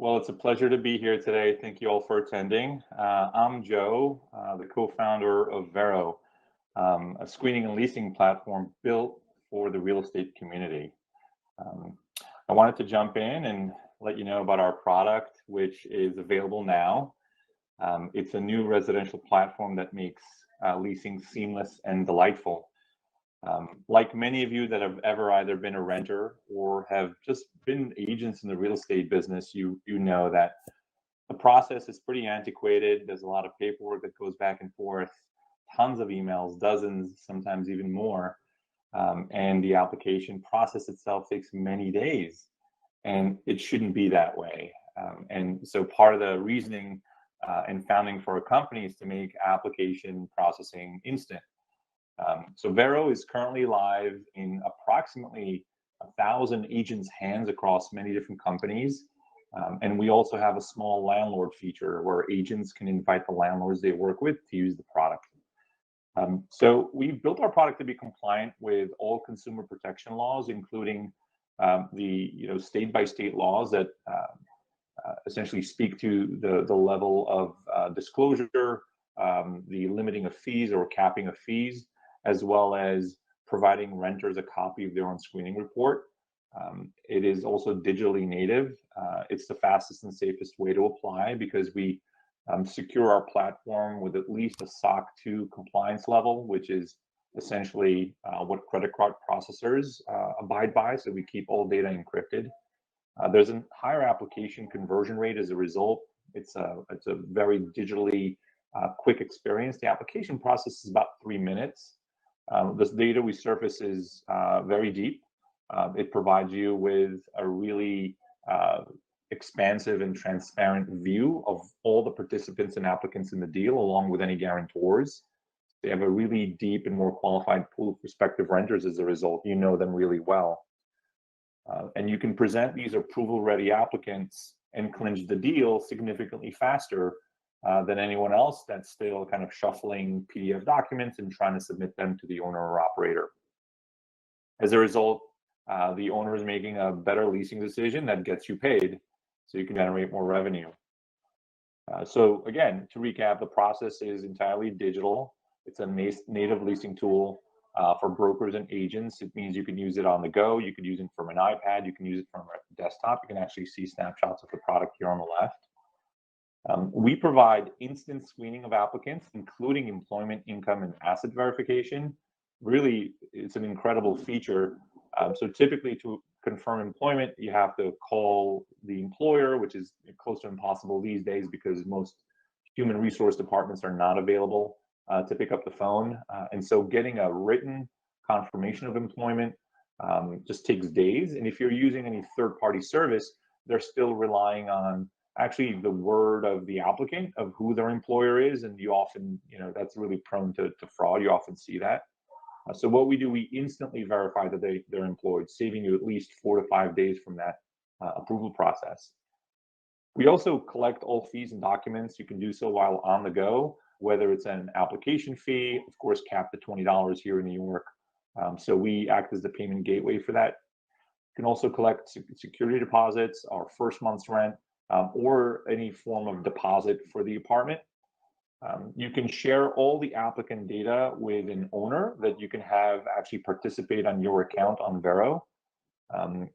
Well, it's a pleasure to be here today. Thank you all for attending. I'm Joe, the co-founder of Vero, a screening and leasing platform built for the real estate community. Um, I wanted to jump in and let you know about our product, which is available now. It's a new residential platform that makes leasing seamless and delightful. Like many of you that have ever either been a renter or have just been agents in the real estate business, you know that the process is pretty antiquated. There's a lot of paperwork that goes back and forth, tons of emails, dozens, sometimes even more. And the application process itself takes many days, and it shouldn't be that way. And so part of the reasoning and founding for a company is to make application processing instant. So Vero is currently live in approximately 1,000 agents' hands across many different companies. And we also have a small landlord feature where agents can invite the landlords they work with to use the product. So we've built our product to be compliant with all consumer protection laws, including the state-by-state laws that essentially speak to the level of disclosure, the limiting of fees or capping of fees, as well as providing renters a copy of their own screening report. It is also digitally native. It's the fastest and safest way to apply because we secure our platform with at least a SOC 2 compliance level, which is essentially what credit card processors abide by. So we keep all data encrypted. There's a higher application conversion rate as a result. It's a very digitally quick experience. The application process is about 3 minutes. This data we surface is very deep. It provides you with a really expansive and transparent view of all the participants and applicants in the deal, along with any guarantors. They have a really deep and more qualified pool of prospective renters as a result. You know them really well. And you can present these approval-ready applicants and clinch the deal significantly faster than anyone else that's still kind of shuffling PDF documents and trying to submit them to the owner or operator. As a result, the owner is making a better leasing decision that gets you paid, so you can generate more revenue. So again, to recap, the process is entirely digital. It's a native leasing tool for brokers and agents. It means you can use it on the go. You can use it from an iPad. You can use it from a desktop. You can actually see snapshots of the product here on the left. We provide instant screening of applicants, including employment, income, and asset verification. Really, it's an incredible feature. So typically to confirm employment, you have to call the employer, which is close to impossible these days because most human resource departments are not available to pick up the phone. And so getting a written confirmation of employment just takes days. And if you're using any third-party service, they're still relying on actually the word of the applicant of who their employer is. And you often, that's really prone to fraud. You often see that. So what we do, we instantly verify that they're employed, saving you at least 4 to 5 days from that approval process. We also collect all fees and documents. You can do so while on the go, whether it's an application fee, of course, capped at $20 here in New York. So we act as the payment gateway for that. You can also collect security deposits, our first month's rent, or any form of deposit for the apartment. You can share all the applicant data with an owner that you can have actually participate on your account on Vero,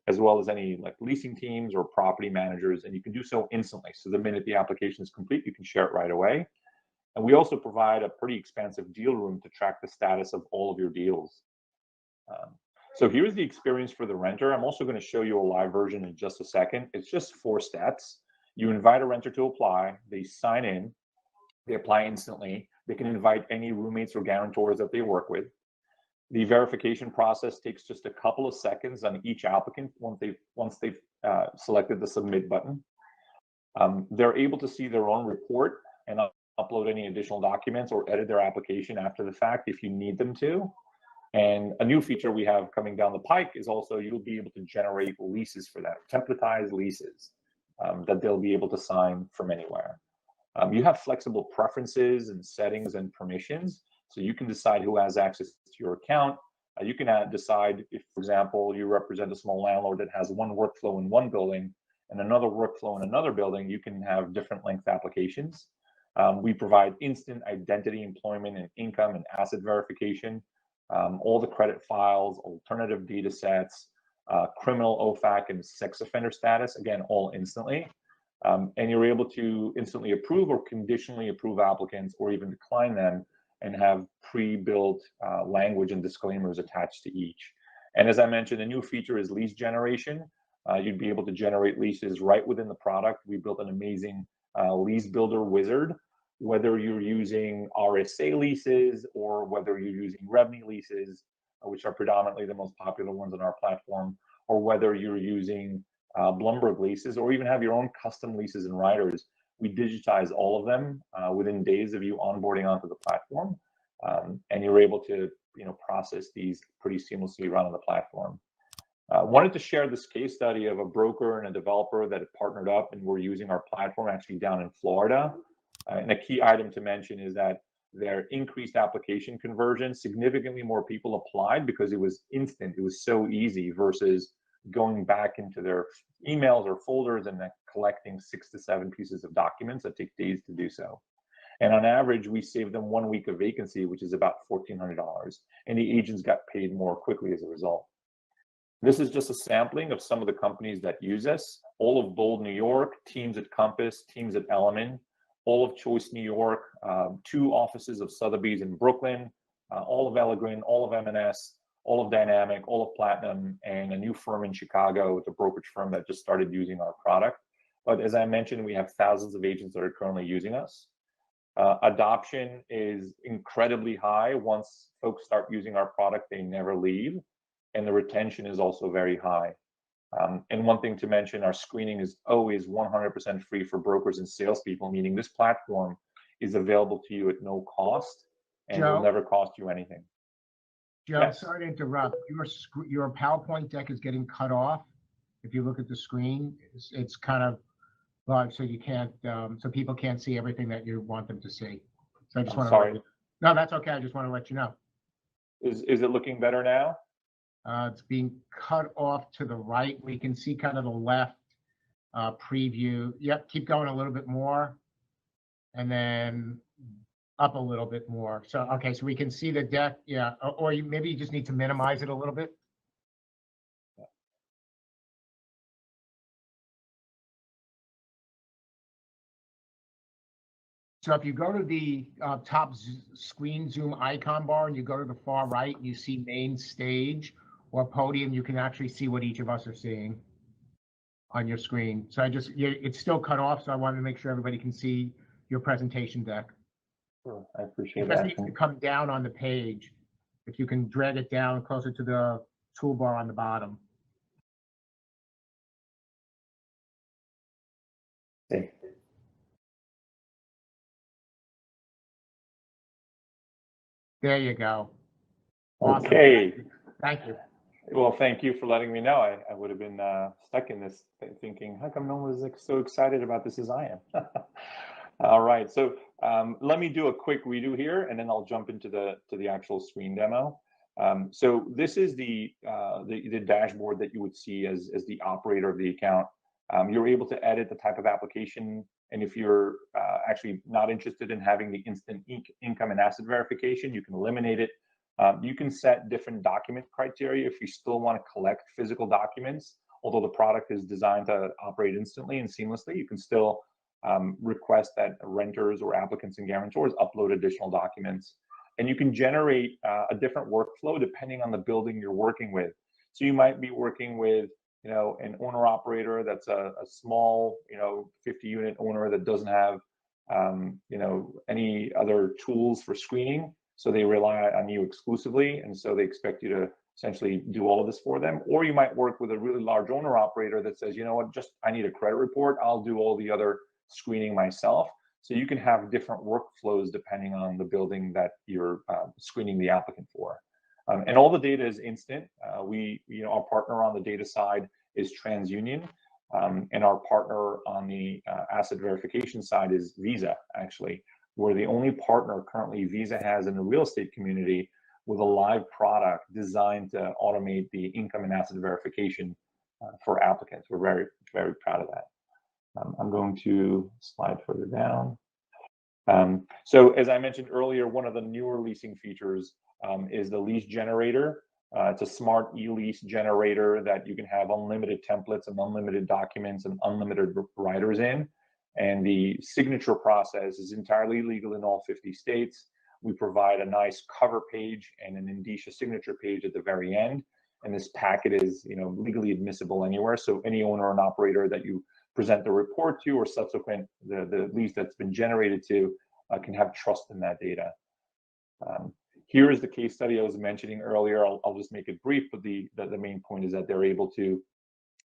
as well as any like leasing teams or property managers, and you can do so instantly. So the minute the application is complete, you can share it right away. And we also provide a pretty expansive deal room to track the status of all of your deals. So here's the experience for the renter. I'm also going to show you a live version in just a second. It's just 4 steps. You invite a renter to apply, they sign in, they apply instantly. They can invite any roommates or guarantors that they work with. The verification process takes just a couple of seconds on each applicant once they've selected the submit button. They're able to see their own report and upload any additional documents or edit their application after the fact if you need them to. And a new feature we have coming down the pike is also you'll be able to generate leases for that, templatized leases that they'll be able to sign from anywhere. You have flexible preferences and settings and permissions, so you can decide who has access to your account. You can decide if, for example, you represent a small landlord that has one workflow in one building and another workflow in another building, you can have different length applications. We provide instant identity, employment, and income and asset verification, all the credit files, alternative data sets, criminal OFAC and sex offender status, again, all instantly. And you're able to instantly approve or conditionally approve applicants or even decline them and have pre-built language and disclaimers attached to each. And as I mentioned, a new feature is lease generation. You'd be able to generate leases right within the product. We built an amazing lease builder wizard, whether you're using RSA leases or whether you're using REBNY leases, which are predominantly the most popular ones on our platform, or whether you're using Bloomberg leases or even have your own custom leases and riders. We digitize all of them within days of you onboarding onto the platform, and you're able to process these pretty seamlessly right on the platform. Wanted to share this case study of a broker and a developer that had partnered up and were using our platform actually down in Florida. And a key item to mention is that their increased application conversion, significantly more people applied because it was instant. It was so easy versus going back into their emails or folders and then collecting 6 to 7 pieces of documents that take days to do so. And on average, we saved them 1 week of vacancy, which is about $1,400. And the agents got paid more quickly as a result. This is just a sampling of some of the companies that use us. All of Bold, New York, teams at Compass, teams at Element, all of Choice, New York, 2 offices of Sotheby's in Brooklyn, all of Elegrin, all of M&S, all of Dynamic, all of Platinum, and a new firm in Chicago, the brokerage firm that just started using our product. But as I mentioned, we have thousands of agents that are currently using us. Adoption is incredibly high. Once folks start using our product, they never leave. And the retention is also very high. And one thing to mention, our screening is always 100% free for brokers and salespeople, meaning this platform is available to you at no cost and will never cost you anything. Joe, Yes. Sorry to interrupt. Your PowerPoint deck is getting cut off. If you look at the screen, it's kind of large, so you can't, so people can't see everything that you want them to see. So I just want to. Sorry. No, that's okay. I just want to let you know. Is it looking better now? It's being cut off to the right. We can see kind of the left preview. Yep, keep going a little bit more, and then up a little bit more. So okay, so we can see the deck. Yeah, or maybe you just need to minimize it a little bit. So if you go to the top screen zoom icon bar and you go to the far right, you see main stage or podium, you can actually see what each of us are seeing on your screen. So it's still cut off, so I wanted to make sure everybody can see your presentation deck. Sure, I appreciate that. that. It just needs to come down on the page. If you can drag it down closer to the toolbar on the bottom. Okay. There you go. Awesome. Okay. Thank you. Well, thank you for letting me know. I would have been stuck in this thinking, how come no one was so excited about this as I am? All right, so let me do a quick redo here, and then I'll jump into the actual screen demo. So this is the dashboard that you would see as the operator of the account. You're able to edit the type of application, and if you're actually not interested in having the instant income and asset verification, you can eliminate it. You can set different document criteria if you still want to collect physical documents. Although the product is designed to operate instantly and seamlessly, you can still request that renters or applicants and guarantors upload additional documents. And you can generate a different workflow depending on the building you're working with. So you might be working with an owner operator that's a small 50-unit owner that doesn't have any other tools for screening. So they rely on you exclusively, and so they expect you to essentially do all of this for them. Or you might work with a really large owner operator that says, you know what, just I need a credit report, I'll do all the other screening myself. So you can have different workflows depending on the building that you're screening the applicant for. And all the data is instant. Our partner on the data side is TransUnion, and our partner on the asset verification side is Visa, actually. We're the only partner currently Visa has in the real estate community with a live product designed to automate the income and asset verification for applicants. We're very, very proud of that. I'm going to slide further down. So as I mentioned earlier, one of the newer leasing features is the lease generator. It's a smart e-lease generator that you can have unlimited templates and unlimited documents and unlimited writers in. And the signature process is entirely legal in all 50 states. We provide a nice cover page and an indicia signature page at the very end. And this packet is, legally admissible anywhere. So any owner and operator that you present the report to or subsequent the lease that's been generated to can have trust in that data. Here is the case study I was mentioning earlier. I'll just make it brief, but the main point is that they're able to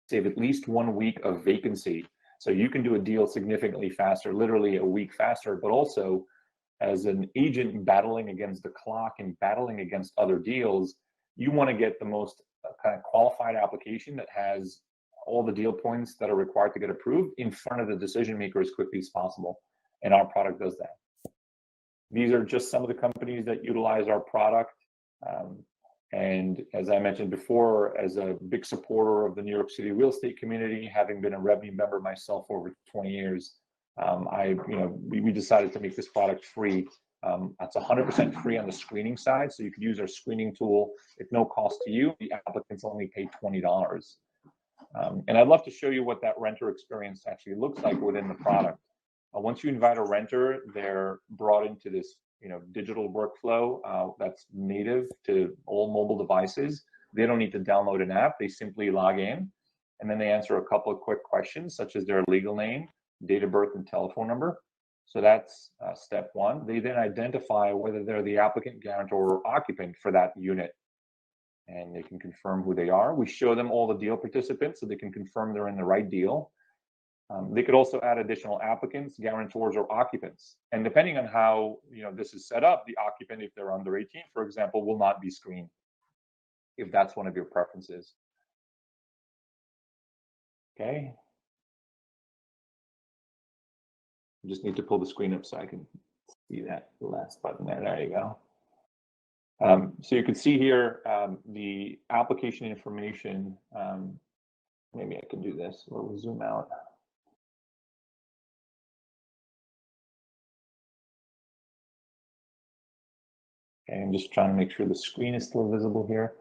save at least 1 week of vacancy. So you can do a deal significantly faster, literally a week faster, but also as an agent battling against the clock and battling against other deals, you want to get the most kind of qualified application that has all the deal points that are required to get approved in front of the decision maker as quickly as possible. And our product does that. These are just some of the companies that utilize our product. And as I mentioned before, as a big supporter of the New York City real estate community, having been a REBNY member myself for over 20 years, we decided to make this product free. It's 100% free on the screening side. So you could use our screening tool at no cost to you. The applicants only pay $20. And I'd love to show you what that renter experience actually looks like within the product. Once you invite a renter, they're brought into this digital workflow that's native to all mobile devices. They don't need to download an app. They simply log in, and then they answer a couple of quick questions, such as their legal name, date of birth, and telephone number. So that's step one. They then identify whether they're the applicant, guarantor, or occupant for that unit, and they can confirm who they are. We show them all the deal participants so they can confirm they're in the right deal. They could also add additional applicants, guarantors, or occupants. And depending on how this is set up, the occupant, if they're under 18, for example, will not be screened if that's one of your preferences. Okay. I just need to pull the screen up so I can see that last button there. There you go. So you can see here the application information. Maybe I can do this, or we'll zoom out. Okay, I'm just trying to make sure the screen is still visible here.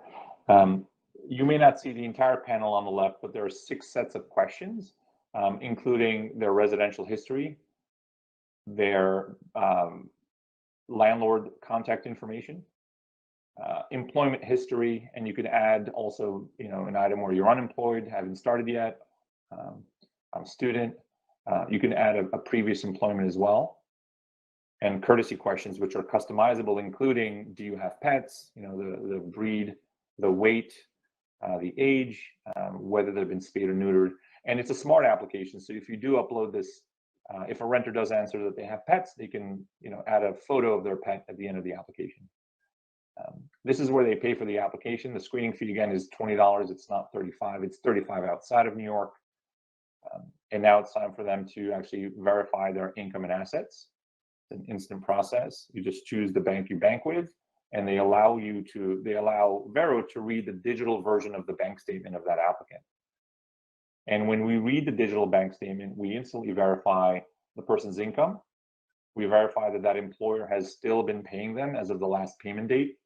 You may not see the entire panel on the left, but there are 6 sets of questions, including their residential history, their landlord contact information, employment history, and you could add also, an item where you're unemployed, haven't started yet, I'm a student. You can add a previous employment as well. And courtesy questions, which are customizable, including do you have pets, the breed, the weight, the age, whether they've been spayed or neutered. And it's a smart application. So if you do upload this, if a renter does answer that they have pets, they can add a photo of their pet at the end of the application. This is where they pay for the application. The screening fee, again, is $20. It's not $35. It's $35 outside of New York. And now it's time for them to actually verify their income and assets. It's an instant process. You just choose the bank you bank with, and they allow Vero to read the digital version of the bank statement of that applicant. And when we read the digital bank statement, we instantly verify the person's income. We verify that that employer has still been paying them as of the last payment date.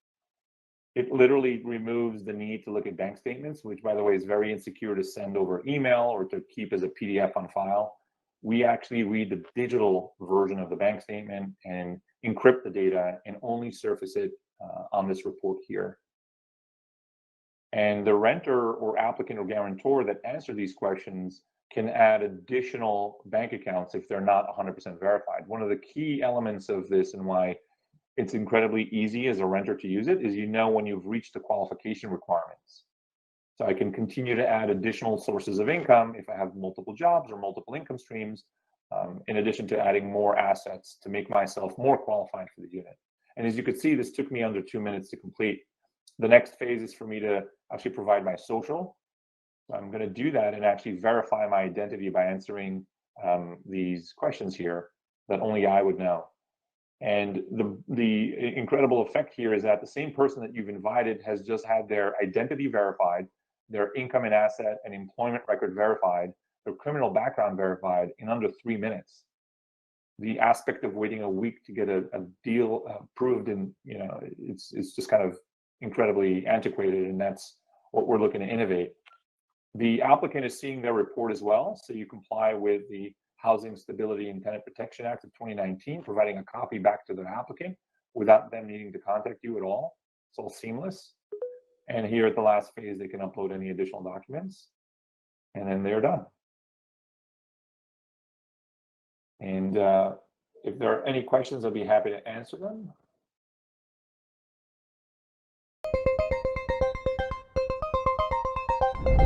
It literally removes the need to look at bank statements, which, by the way, is very insecure to send over email or to keep as a PDF on file. We actually read the digital version of the bank statement and encrypt the data and only surface it on this report here. And the renter or applicant or guarantor that answer these questions can add additional bank accounts if they're not 100% verified. One of the key elements of this and why it's incredibly easy as a renter to use it is when you've reached the qualification requirements. So I can continue to add additional sources of income if I have multiple jobs or multiple income streams, in addition to adding more assets to make myself more qualified for the unit. And as you could see, this took me under 2 minutes to complete. The next phase is for me to actually provide my social. So I'm going to do that and actually verify my identity by answering these questions here that only I would know. And the incredible effect here is that the same person that you've invited has just had their identity verified. their income and asset and employment record verified, their criminal background verified in under 3 minutes. The aspect of waiting a week to get a deal approved, and it's just kind of incredibly antiquated, and that's what we're looking to innovate. The applicant is seeing their report as well, so you comply with the Housing Stability and Tenant Protection Act of 2019, providing a copy back to the applicant without them needing to contact you at all. It's all seamless. And here at the last phase, they can upload any additional documents, and then they're done. And if there are any questions, I'll be happy to answer them.